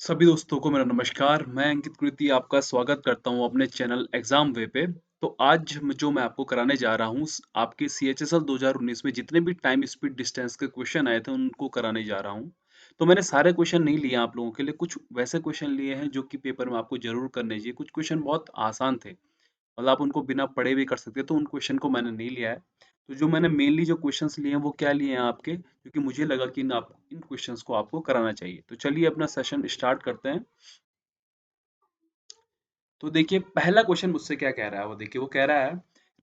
सभी दोस्तों को मेरा नमस्कार। मैं अंकित कृति आपका स्वागत करता हूं अपने चैनल एग्जाम वे पे। तो आज जो मैं आपको कराने जा रहा हूं आपके CHSL 2019 में जितने भी टाइम स्पीड डिस्टेंस के क्वेश्चन आए थे उनको कराने जा रहा हूं। तो मैंने सारे क्वेश्चन नहीं लिए आप लोगों के लिए, कुछ वैसे क्वेश्चन लिए हैं जो कि पेपर में आपको जरूर करने चाहिए। कुछ क्वेश्चन बहुत आसान थे, मतलब आप उनको बिना पढ़े भी कर सकते हैं, तो उन क्वेश्चन को मैंने नहीं लिया है। तो जो मैंने मेनली जो क्वेश्चंस लिए हैं वो क्या लिए हैं आपके, क्योंकि मुझे लगा कि इन क्वेश्चंस को आपको कराना चाहिए। तो चलिए अपना सेशन स्टार्ट करते हैं। तो देखिए पहला क्वेश्चन मुझसे क्या कह रहा है, वो देखिए वो कह रहा है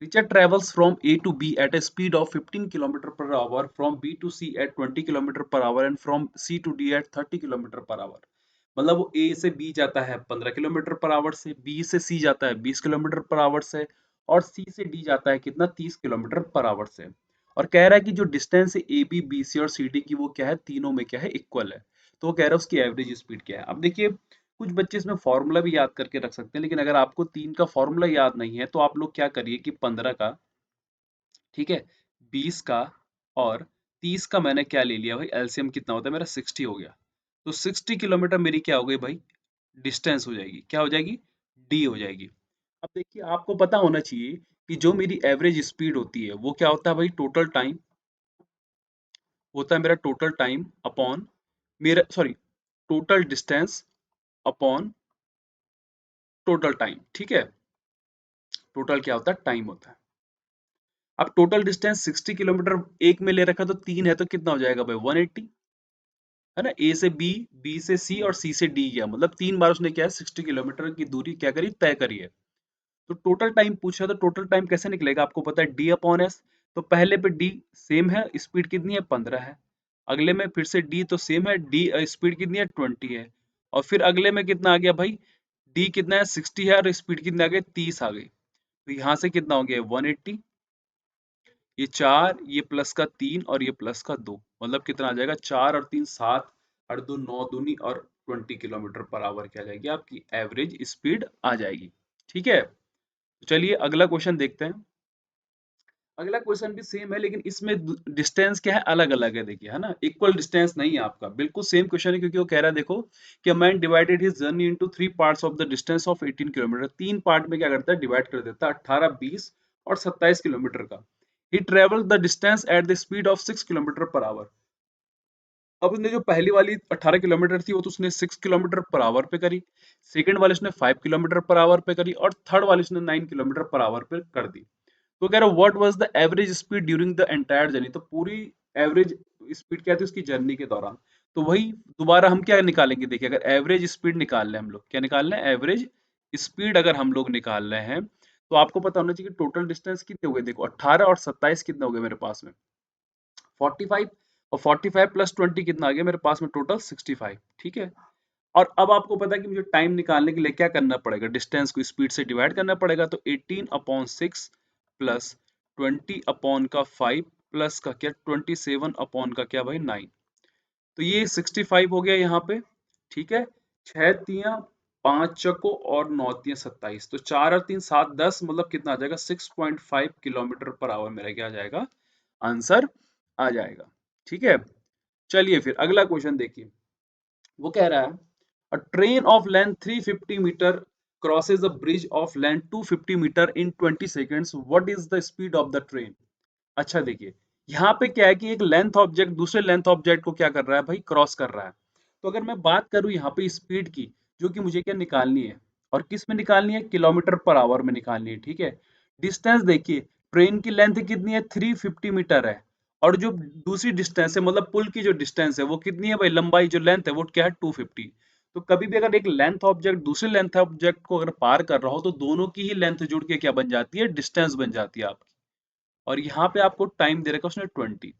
Richard travels from A to B at a speed of 15 kilometre per hour from B to C at 20 kilometre per hour and from C to D at 30 kilometre per hour. मतलब वो ए से बी जाता है 15 kilometre per our से, B से सी जाता है 20 kilometre per our से, और सी से डी जाता है कितना 30 किलोमीटर पर आवर से। और कह रहा है कि जो डिस्टेंस है ए बी बी सी और सी डी की वो क्या है, तीनों में क्या है, इक्वल है। तो वो कह रहा है उसकी एवरेज स्पीड क्या है। अब देखिए कुछ बच्चे इसमें फॉर्मूला भी याद करके रख सकते हैं, लेकिन अगर आपको 3 का फॉर्मूला याद नहीं है तो आप लोग क्या करिए कि 15 का, ठीक है, 20 का और 30 का मैंने क्या ले लिया भाई, एलसीएम कितना होता है मेरा 60 हो गया। तो 60 किलोमीटर मेरी क्या हो गई भाई, डिस्टेंस हो जाएगी, क्या हो जाएगी, डी हो जाएगी। अब देखिए आपको पता होना चाहिए कि जो मेरी एवरेज स्पीड होती है वो क्या होता है भाई, टोटल टाइम होता है मेरा, टोटल टाइम अपॉन मेरा sorry total distance upon total time, ठीक है। टोटल क्या होता है, टाइम होता है। अब टोटल डिस्टेंस 60 किलोमीटर एक में ले रखा तो तीन है, तो कितना हो जाएगा भाई 180, है ना। ए से बी, बी से सी और सी से डी गया, मतलब 3 बार उसने क्या है 60 किलोमीटर की दूरी क्या करी, तय करी है। तो टोटल टाइम पूछा, तो टोटल टाइम कैसे निकलेगा, आपको पता है डी अपॉन एस। तो पहले पे डी सेम है, स्पीड कितनी है 15 है। अगले में फिर से डी तो सेम है, डी स्पीड कितनी है 20 है। और फिर अगले में कितना आ गया भाई, डी कितना है 60 है और स्पीड कितनी आ गई 30 आ गई। तो यहाँ से कितना हो गया 180, ये चार, ये प्लस का तीन और ये प्लस का दो, मतलब कितना आ जाएगा, चार और तीन सात, और दो नौ दूनी, और 20 किलोमीटर पर आवर क्या आ जाएगी आपकी एवरेज स्पीड आ जाएगी। ठीक है, तो चलिए अगला क्वेश्चन देखते हैं। अगला क्वेश्चन भी सेम है, लेकिन इसमें डिस्टेंस क्या है, अलग अलग है। देखिए है ना, इक्वल डिस्टेंस नहीं है आपका, बिल्कुल सेम क्वेश्चन है, क्योंकि वो कह रहा है देखो कि man divided his journey into 3 parts of the distance of 18 kilometre. 3 part में क्या करता है, डिवाइड कर देता है, 18, 20 और 27 किलोमीटर का। ही travel the distance at the speed of 6 kilometre per hour. अब उसने जो पहली वाली 18 किलोमीटर थी वो तो उसने 6 किलोमीटर पर आवर पे करी, सेकंड वाले उसने 5 किलोमीटर पर आवर पे करी, और थर्ड वाले उसने 9 किलोमीटर पर आवर पे कर दी। तो कह रहा what was the average speed during the entire journey. तो पूरी एवरेज स्पीड क्या थी उसकी जर्नी के दौरान। तो वही दोबारा हम क्या निकालेंगे, देखिए अगर एवरेज स्पीड निकाल रहे हैं हम लोग, क्या निकाल रहे हैं, एवरेज स्पीड अगर हम लोग निकाल रहे हैं, तो आपको पता होना चाहिए कि टोटल डिस्टेंस कितने हो गए, देखो 18 और 27 कितने हो गए मेरे पास में, 45, और 45 प्लस 20 कितना आ गया मेरे पास में, टोटल 65, ठीक है। और अब आपको पता है कि मुझे टाइम निकालने के लिए क्या करना पड़ेगा, डिस्टेंस को स्पीड से डिवाइड करना पड़ेगा। तो 18/6 प्लस 20/5 प्लस का क्या 27 अपॉन का क्या भाई 9। तो ये 65 हो गया यहाँ पे, ठीक है। छह तियां पांच चको और नौ तियां 27, तो चार और तीन सात 10, मतलब कितना आ जाएगा 6.5 किलोमीटर पर आवर मेरा क्या आ जाएगा, आंसर आ जाएगा। ठीक है, चलिए फिर अगला क्वेश्चन देखिए। वो कह रहा है a train of length 350 metre crosses a bridge of length 250 metre in 20 seconds, what is the speed of the train. अच्छा देखिए, यहाँ पे क्या है कि एक लेंथ ऑब्जेक्ट दूसरे लेंथ ऑब्जेक्ट को क्या कर रहा है भाई, क्रॉस कर रहा है। तो अगर मैं बात करूं यहाँ पे स्पीड की, जो कि मुझे क्या निकालनी है, और किस में निकालनी है, किलोमीटर पर आवर में निकालनी है, ठीक है। डिस्टेंस देखिए, ट्रेन की लेंथ कितनी है 350 मीटर है, और जो दूसरी डिस्टेंस है मतलब पुल की जो डिस्टेंस है वो कितनी है भाई, लंबाई जो लेंथ है वो क्या है 250। तो कभी भी अगर एक लेंथ ऑब्जेक्ट दूसरे लेंथ ऑब्जेक्ट को अगर पार कर रहा हो तो दोनों की ही लेंथ जुड़ के क्या बन जाती है, डिस्टेंस बन जाती है आपकी। और यहाँ पे आपको टाइम दे रखा है उसने 20,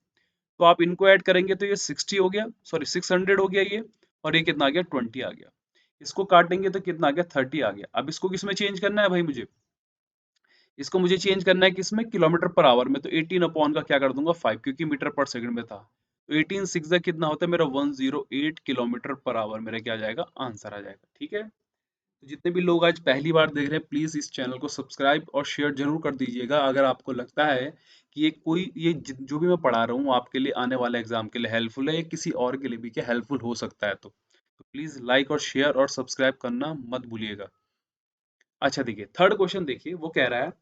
तो आप इनको ऐड करेंगे तो ये 60 हो गया, सॉरी 600 हो गया ये, और ये कितना आ गया 20 आ गया। इसको काटेंगे तो कितना आ गया 30 आ गया। अब इसको किसमें चेंज करना है भाई मुझे, इसको मुझे चेंज करना है किसमें, किलोमीटर पर आवर में। तो 18 अपॉन का क्या कर दूंगा 5, क्योंकि मीटर पर सेकंड में था। तो 18 सिक्स कितना होता है मेरा 108 किलोमीटर पर आवर मेरा क्या आ जाएगा, आंसर आ जाएगा। ठीक है, तो जितने भी लोग आज पहली बार देख रहे हैं प्लीज इस चैनल को सब्सक्राइब और शेयर जरूर कर दीजिएगा, अगर आपको लगता है कि ये जो भी मैं पढ़ा रहा हूँ आपके लिए आने वाले एग्जाम के लिए हेल्पफुल है, या किसी और के लिए भी क्या हेल्पफुल हो सकता है। तो तो प्लीज लाइक और शेयर और सब्सक्राइब करना मत भूलिएगा। अच्छा देखिए थर्ड क्वेश्चन देखिए, वो कह रहा है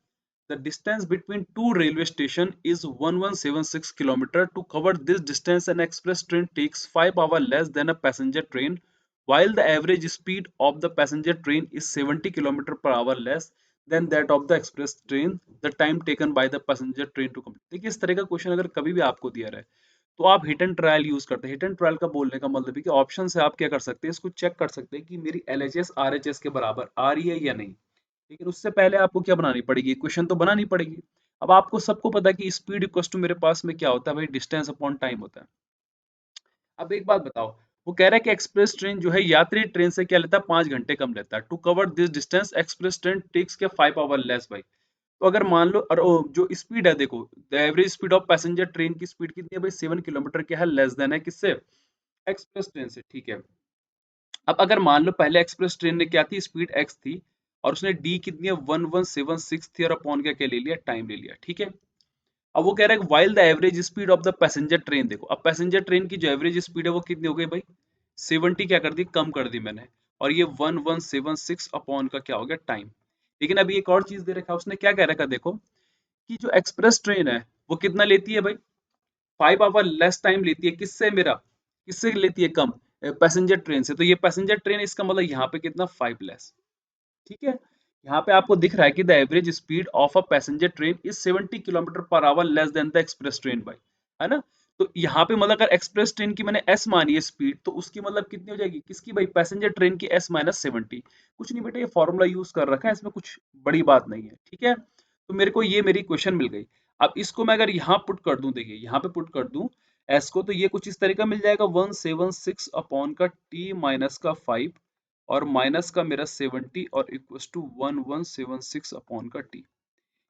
the distance between two railway station is 1176 kilometre. To cover this distance an express train takes 5 hours less than a passenger train while the average speed of the passenger train is 70 kilometer per hour less than that of the express train, the time taken by the passenger train to complete। देखिए इस तरह का question अगर कभी भी आपको दिया रहे तो आप हिट एंड ट्रायल यूज करते हैं। हिट एंड ट्रायल का बोलने का मतलब है कि ऑप्शन से आप क्या कर सकते हैं, इसको चेक कर सकते हैं कि मेरी एलएचएस आरएचएस के बराबर आ रही है या नहीं। लेकिन उससे पहले आपको क्या बनानी पड़ेगी, इक्वेशन तो बनानी पड़ेगी। अब आपको सबको पता है कि स्पीड इक्वल टू मेरे पास में क्या होता है भाई, डिस्टेंस अपॉन टाइम होता है। अब एक बात बताओ, वो कह रहा है कि एक्सप्रेस ट्रेन जो है यात्री ट्रेन से क्या लेता है, 5 घंटे कम लेता है। To cover this distance express train takes के 5 hours लेस भाई। तो अगर मान लो और जो स्पीड है देखो, the average speed of passenger train की स्पीड कितनी है भाई, 7 किलोमीटर क्या है, लेस देन है किससे, एक्सप्रेस ट्रेन से, ठीक है। अब अगर मान लो पहले एक्सप्रेस ट्रेन ने क्या थी, स्पीड एक्स थी और उसने डी कितनी है 1176 थी और अपॉन क्या ले लिया, टाइम ले लिया, ठीक है। अब वो कह रहा है while the average speed of the passenger train, देखो अब पैसेंजर ट्रेन की जो एवरेज स्पीड है वो कितनी हो गई भाई, 70 क्या कर दी, कम कर दी मैंने, और ये 1176 अपॉन का क्या हो गया, टाइम। लेकिन अभी एक और चीज दे रखा है उसने, क्या कह रखा है देखो, कि जो एक्सप्रेस ट्रेन है वो कितना लेती है भाई, 5 hour लेस टाइम लेती है, किससे मेरा, किससे लेती है कम, पैसेंजर ट्रेन से। तो ये पैसेंजर ट्रेन, इसका मतलब यहाँ पे कितना, 5 लेस, ठीक है। यहाँ पे आपको दिख रहा है कि the average speed of a passenger train is 70 kilometre per our less than the express train by, है ना। तो यहाँ पे मतलब अगर एक्सप्रेस ट्रेन की मैंने एस मानी है स्पीड, तो उसकी मतलब कितनी हो जाएगी, किसकी भाई, पैसेंजर ट्रेन की एस माइनस 70। कुछ नहीं बेटा, ये फॉर्मूला यूज कर रखा है, इसमें कुछ बड़ी बात नहीं है, ठीक है। तो मेरे को ये मेरी क्वेश्चन मिल गई। अब इसको मैं अगर यहाँ पुट कर दूं, देखिए यहाँ पे पुट कर दूं एस को, तो ये कुछ इस तरीका मिल जाएगा 176 अपॉन का टी माइनस का 5 और माइनस का मेरा 70 और इक्वल्स टू 1176 अपॉन का टी।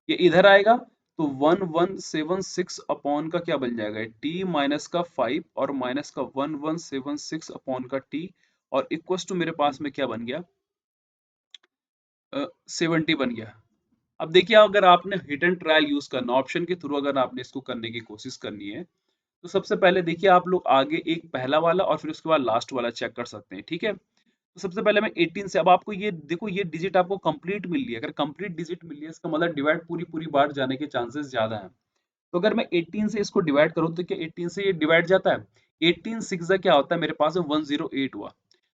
ये इधर आएगा तो 1176 अपॉन का क्या बन जाएगा, टी माइनस का 5 और माइनस का 1176 अपॉन का टी और इक्वल्स टू मेरे पास में क्या बन गया, 70 बन गया। अब देखिए अगर आपने हिट एंड ट्रायल यूज करना, ऑप्शन के थ्रू अगर आपने इसको करने की कोशिश करनी है, तो सबसे पहले देखिए आप लोग आगे एक पहला वाला और फिर उसके बाद लास्ट वाला चेक कर सकते हैं, ठीक है। तो सबसे पहले मैं 18 से, अब आपको ये देखो ये डिजिट आपको कंप्लीट मिल रही है, अगर कंप्लीट डिजिट मिल रही है इसका मतलब डिवाइड पूरी पूरी बार जाने के चांसेस ज्यादा हैं। तो अगर मैं 18 से इसको डिवाइड करूं तो क्या 18 से ये डिवाइड जाता है, 18 सिक्स क्या होता है मेरे पास में 108 हुआ।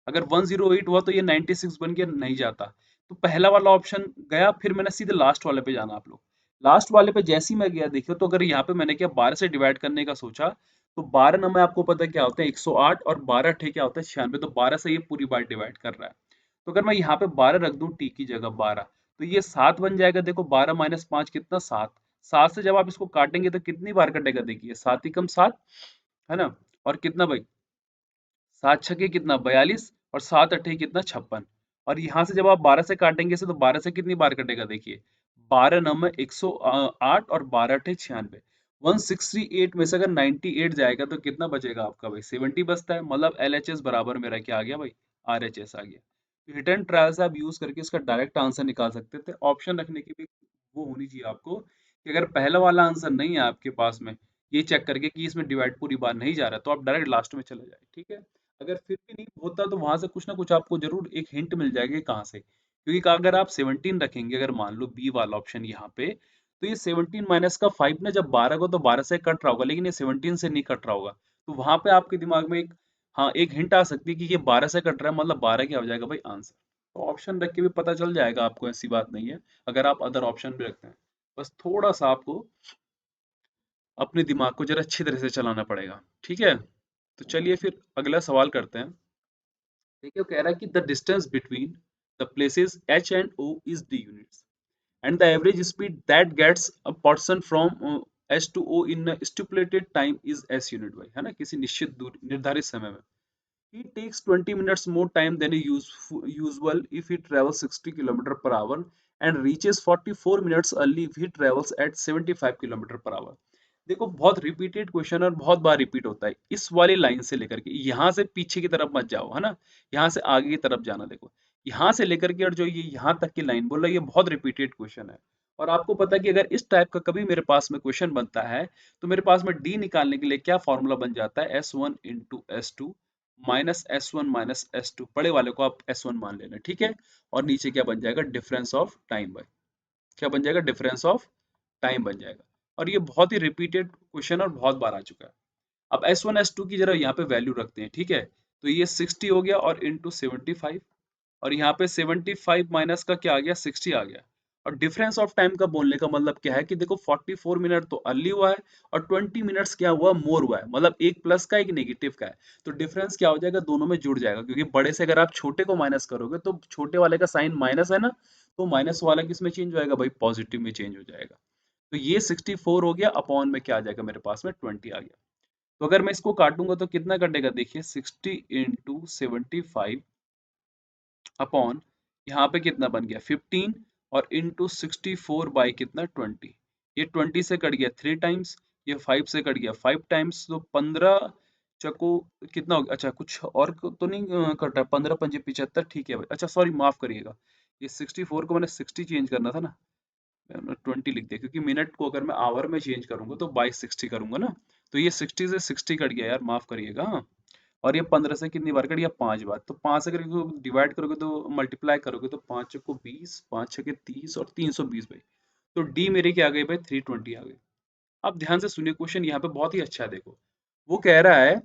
अगर 108 हुआ तो ये 96 बन के नहीं जाता। तो पहला वाला ऑप्शन गया, फिर मैंने सीधे लास्ट वाले पे जाना। आप लोग लास्ट वाले पे जैसे ही मैं गया देखियो, तो अगर यहाँ पे मैंने क्या 12 से डिवाइड करने का सोचा, तो 12 नंबर आपको पता है क्या होता है 108 और 12 ठे क्या होता है 96, तो 12 से ये पूरी बार डिवाइड कर रहा है। तो अगर मैं यहाँ पे 12 रख दूं टी की जगह 12, तो ये 7 बन जाएगा। देखो 12 माइनस 5 कितना, 7। 7 से जब आप इसको काटेंगे तो कितनी बार कटेगा, देखिए 7 ही कम 7, है ना। और कितना भाई, 7 छके कितना 42 और 7 अठे कितना 56। और यहाँ से जब आप 12 से काटेंगे से, तो 12 से कितनी बार कटेगा, देखिए 12 नंबर 108 और 12 अठे 96। 168 में से अगर 98 जाएगा तो कितना बचेगा आपका भाई, 70 बचता है। मतलब एलएचएस बराबर मेरा क्या आ गया भाई, आरएचएस आ गया। तो हिट एंड ट्रायल से आप यूज करके इसका डायरेक्ट आंसर निकाल सकते थे। ऑप्शन रखने की भी वो होनी चाहिए आपको, कि अगर पहला वाला आंसर नहीं है आपके पास में, ये चेक करके कि इसमें डिवाइड पूरी बार नहीं जा रहा, तो आप डायरेक्ट लास्ट में चले जाए, ठीक है। अगर फिर भी नहीं होता तो वहां से कुछ ना कुछ आपको जरूर एक हिंट मिल जाएगी कहाँ से, क्योंकि अगर आप 17 रखेंगे, अगर मान लो बी वाला ऑप्शन यहाँ पे, तो ये 17 माइनस का 5 ना जब 12 को, तो 12 से कट रहा होगा, लेकिन ये 17 से नहीं कट रहा होगा। तो वहां पे आपके दिमाग में एक, हाँ एक हिंट आ सकती है कि ये 12 से कट रहा है, मतलब 12 क्या हो जाएगा भाई आंसर। तो ऑप्शन रख के भी पता चल जाएगा आपको, ऐसी बात नहीं है। अगर आप अदर ऑप्शन भी रखते हैं, बस थोड़ा सा आपको अपने दिमाग को जरा अच्छी तरह से चलाना पड़ेगा, ठीक है। तो चलिए फिर अगला सवाल करते हैं। देखिए वो कह रहा है कि the distance between the places H and O is D units and the average speed that gets a person from S to O in stipulated time is S unit by, है ना, किसी निश्चित दूर निर्धारित समय में। He takes 20 minutes more time than usual if he travels 60 km per hour and reaches 44 minutes early if he travels at 75 km per hour। देखो बहुत रिपीटेड क्वेश्चन और बहुत बार रिपीट होता है। इस वाली लाइन से लेकर के यहाँ से पीछे की तरफ मत जाओ, है ना, यहाँ से आगे की तरफ जाना। देखो यहाँ से लेकर के और जो ये यहाँ तक की लाइन बोल रहा है, ये बहुत रिपीटेड क्वेश्चन है। और आपको पता है कि अगर इस टाइप का कभी मेरे पास में क्वेश्चन बनता है, तो मेरे पास में डी निकालने के लिए क्या फॉर्मूला बन जाता है, S1 into S2 -S1 - S2, बड़े वाले को आप S1 मान लेना, ठीक है। और नीचे क्या बन जाएगा, डिफरेंस ऑफ टाइम बाय, क्या बन जाएगा, डिफरेंस ऑफ टाइम बन जाएगा। और ये बहुत ही रिपीटेड क्वेश्चन और बहुत बार आ चुका है। अब S1 S2 की जरा यहाँ पे वैल्यू रखते हैं, ठीक है। तो ये 60 हो गया और इंटू 75, और यहाँ पे 75 माइनस का क्या आ गया, 60 आ गया। और डिफरेंस ऑफ टाइम का बोलने का मतलब क्या है कि देखो 44 मिनट तो अर्ली हुआ है और 20 मिनट्स क्या हुआ, मोर हुआ है, मतलब एक प्लस का एक नेगेटिव का है। तो डिफरेंस क्या हो जाएगा, दोनों में जुड़ जाएगा, क्योंकि बड़े से अगर आप छोटे को माइनस करोगे तो छोटे वाले का साइन माइनस है ना, तो माइनस वाला किस में चेंज हो जाएगा भाई, पॉजिटिव में चेंज हो जाएगा। तो ये 64 हो गया, अपॉन में क्या आ जाएगा मेरे पास में, 20 आ गया। तो अगर मैं इसको काटूंगा तो कितना कटेगा, देखिए 60 इंटू 75 अपॉन, यहाँ पे कितना बन गया 15, और इंटू 64 बाई कितना 20। ये 20 से कट गया 3 टाइम्स, ये 5 से कट गया 5 टाइम्स, तो 15 चको कितना हो गया, अच्छा कुछ और तो नहीं कटा, 15 पंजे 75, ठीक है भाई, अच्छा सॉरी माफ करिएगा, ये 64 को मैंने 60 चेंज करना था ना, मैंने 20 लिख दिया, क्योंकि मिनट को अगर मैं आवर में चेंज करूंगा तो बाई 60 करूंगा ना। तो ये 60 से 60 कट गया यार, माफ करिएगा हाँ। और ये 15 से कितनी बार कट गया, 5 बार, तो 5 से करके डिवाइड करोगे तो मल्टीप्लाई करोगे तो 5 को 20, 5 छके 30 और 320 भाई। तो डी मेरी क्या आ गई भाई, 320 आ गई। अब ध्यान से सुनिए, क्वेश्चन यहाँ पे बहुत ही अच्छा है, देखो वो कह रहा है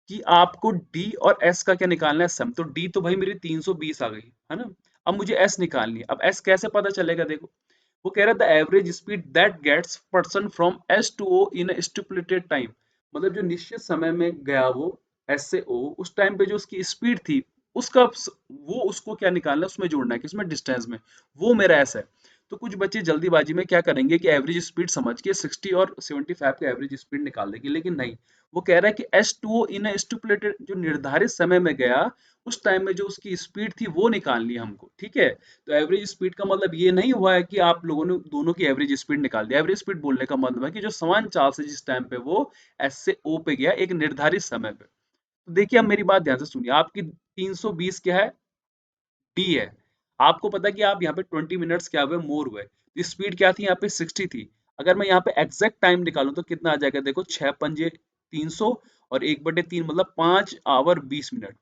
कि आपको डी और एस का क्या निकालना है, सम। तो डी तो भाई मेरी 320 आ गई है ना। अब मुझे एस निकालनी है। अब एस कैसे पता चलेगा, देखो वो कह रहा है the average speed that gets person from S to O in stipulated time, मतलब जो निश्चित समय में गया वो एस से ओ, उस टाइम पे जो उसकी स्पीड थी उसका वो उसको क्या निकालना है, उसमें जोड़ना है, किसमें, डिस्टेंस में, वो मेरा एस है। तो कुछ बच्चे जल्दीबाजी में क्या करेंगे कि एवरेज स्पीड समझ के 60 और 75 का एवरेज स्पीड निकाल देंगे, लेकिन नहीं, वो कह रहा है कि S2O इन स्टिपुलेटेड, जो निर्धारित समय में गया उस टाइम में जो उसकी स्पीड थी वो निकालनी है हमको, ठीक है। तो एवरेज स्पीड का मतलब ये नहीं हुआ है कि आप लोगों ने दोनों की एवरेज स्पीड निकाल दी। एवरेज स्पीड बोलने का मतलब है कि जो समान चाल से जिस टाइम पे वो एस से ओ पे गया एक निर्धारित समय पे। तो देखिए अब मेरी बात ध्यान से सुनिए, आपकी 320 क्या है, डी है। आपको पता है कि आप यहाँ पे 20 मिनट्स क्या हुए, मोर हुए, तो स्पीड क्या थी यहाँ पे 60 थी। अगर मैं यहाँ पे एग्जैक्ट टाइम निकालूं तो कितना आ जाएगा, देखो 6 पंजे 300 और 1/3 मतलब 5 आवर 20 मिनट।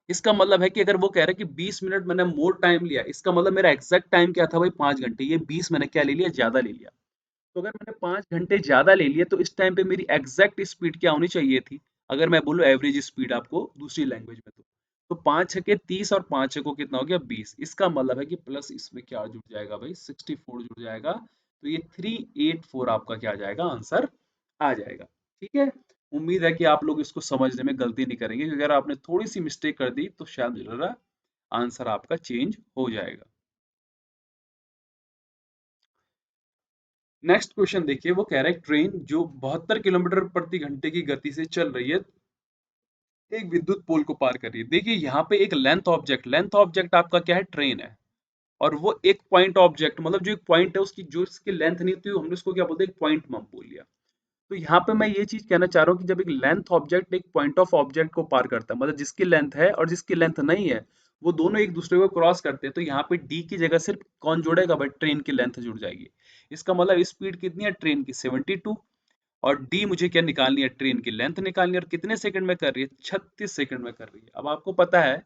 इसका मतलब है कि अगर वो कह रहा है कि 20 मिनट मैंने मोर टाइम लिया, इसका मतलब मेरा एग्जैक्ट टाइम क्या था भाई, 5 घंटे, ये 20 मैंने क्या ले लिया, ज्यादा ले लिया। तो अगर मैंने 5 घंटे ज्यादा ले लिए तो इस टाइम पे मेरी एग्जैक्ट स्पीड क्या होनी चाहिए थी, अगर मैं बोलूँ एवरेज स्पीड आपको दूसरी लैंग्वेज में, तो 5 छके 30 और 5 छको कितना हो गया 20। इसका मतलब है कि प्लस इसमें क्या जुड़ जाएगा भाई, 64 जुड़ जाएगा। तो ये 384 आपका क्या आ जाएगा, आंसर आ जाएगा, ठीक है। उम्मीद है कि आप लोग इसको समझने में गलती नहीं करेंगे, क्योंकि अगर आपने थोड़ी सी मिस्टेक कर दी तो शायद जरा आंसर आपका चेंज हो जाएगा। नेक्स्ट क्वेश्चन देखिए, वो कह रहा है ट्रेन जो 72 किलोमीटर प्रति घंटे की गति से चल रही है एक विद्युत पोल को पार कर रही है। देखिए यहाँ पे एक लेंथ ऑब्जेक्ट आपका क्या है, ट्रेन है। और वो एक पॉइंट ऑब्जेक्ट, मतलब जो एक पॉइंट है उसकी जो इसकी लेंथ नहीं होती हमने उसको क्या बोलते हैं, एक पॉइंट हम बोल लिया। तो यहाँ पे मैं ये चीज कहना चाह रहा हूँ कि जब एक लेंथ ऑब्जेक्ट एक पॉइंट ऑफ ऑब्जेक्ट को पार करता है, मतलब जिसकी लेंथ है और जिसकी लेंथ नहीं है, वो दोनों एक दूसरे को क्रॉस करते हैं, तो यहाँ पे डी की जगह सिर्फ कौन जुड़ेगा भाई, ट्रेन की लेंथ जुड़ जाएगी। इसका मतलब स्पीड कितनी है ट्रेन की, 72, और डी मुझे क्या निकालनी है, ट्रेन की लेंथ निकालनी है, और कितने सेकंड में कर रही है, 36 सेकंड में कर रही है। अब आपको पता है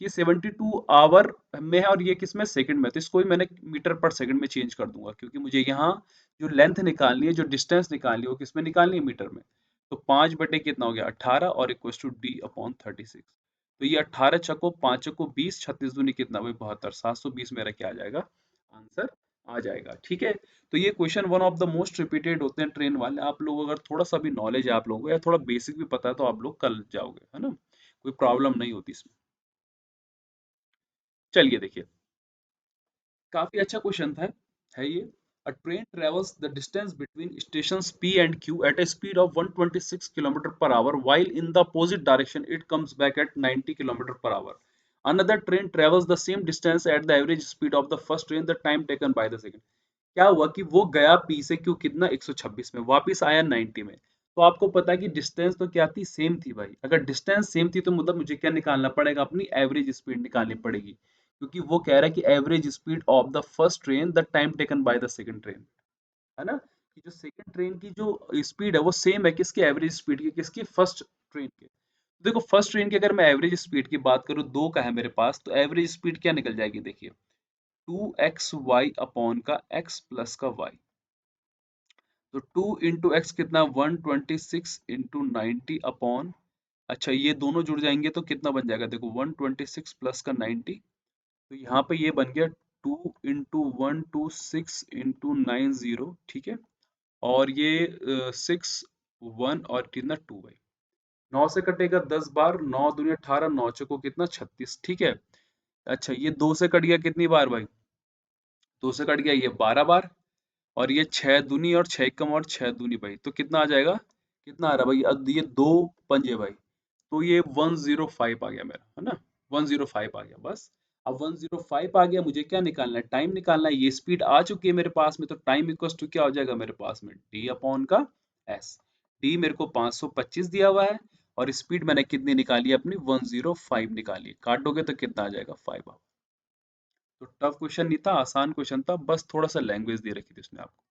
कि 72 आवर में है और ये किस में, सेकंड में, तो इसको भी मैंने मीटर पर सेकंड में चेंज कर दूंगा, क्योंकि मुझे यहाँ जो लेंथ निकालनी है, जो डिस्टेंस निकालनी है, वो किस में निकालनी है, मीटर में। तो 5 बटे कितना हो गया 18, और इक्वल टू डी अपॉन 36। तो ये 18 छको 5 को 20, 36 दूनी कितना भाई 72, 720 मेरा क्या आ जाएगा, आंसर आ जाएगा, ठीक है। तो ये question one of the most repeated होते हैं ट्रेन वाले। आप लोग अगर थोड़ा सा भी नॉलेज है आप लोगों को, या थोड़ा बेसिक भी पता है, तो आप लोग कर जाओगे, है ना, कोई प्रॉब्लम नहीं होती इसमें। चलिए देखिए, काफी अच्छा क्वेश्चन था, है ये। A train travels the distance between stations P and Q at a speed of 126 km per hour, while in the opposite direction it comes back at 90 km per hour. Another train travels the same distance at the average speed of the first train, the time taken by the second. क्या हुआ कि वो गया P से Q कितना 126 में, वापस आया 90 में। तो आपको पता है कि डिस्टेंस तो क्या थी, सेम थी भाई। अगर डिस्टेंस सेम थी तो मतलब मुझे क्या निकालना पड़ेगा, अपनी एवरेज स्पीड निकालनी पड़ेगी, क्योंकि वो कह रहा है कि average speed of the first train the time taken by the second train, है ना, कि जो सेकंड ट्रेन की जो स्पीड है वो सेम है किसके, एवरेज स्पीड की, किसकी, फर्स्ट ट्रेन के। देखो फर्स्ट ट्रेन की अगर मैं एवरेज स्पीड की बात करूँ, 2 का है मेरे पास, तो एवरेज स्पीड क्या निकल जाएगी देखिए, 2xy अपॉन का x प्लस का y। तो 2 इंटू एक्स कितना, 126 इंटू 90 अपॉन, अच्छा ये दोनों जुड़ जाएंगे तो कितना बन जाएगा देखो, 126 प्लस का 90, तो यहाँ पे ये बन गया 2 इंटू 126 इंटू 90, ठीक है। और ये 6 1 और कितना 2 भाई, 9 से कटेगा 10 बार, 9 दूनी 18, 9 चौको कितना 36, ठीक है। अच्छा ये 2 से कट गया कितनी बार भाई, 2 से कट गया ये 12 बार, और ये 6 दूनी और 6 कम और 6 दूनी भाई, तो कितना आ जाएगा, कितना आ रहा है भाई, अब ये दो पंजे भाई, तो ये 105 आ गया मेरा, है ना, 105 आ गया बस। अब 105 आ गया, मुझे क्या निकालना है, टाइम निकालना है, ये स्पीड आ चुकी है मेरे पास में, तो टाइम इक्वल्स टू क्या हो जाएगा मेरे पास में, डी अपॉन का एस। डी मेरे को 525 दिया हुआ है, और स्पीड मैंने कितनी निकाली है अपनी, 105 निकाली है, काटोगे तो कितना आ जाएगा 5। तो टफ क्वेश्चन नहीं था, आसान क्वेश्चन था, बस थोड़ा सा लैंग्वेज दे रखी थी उसने आपको।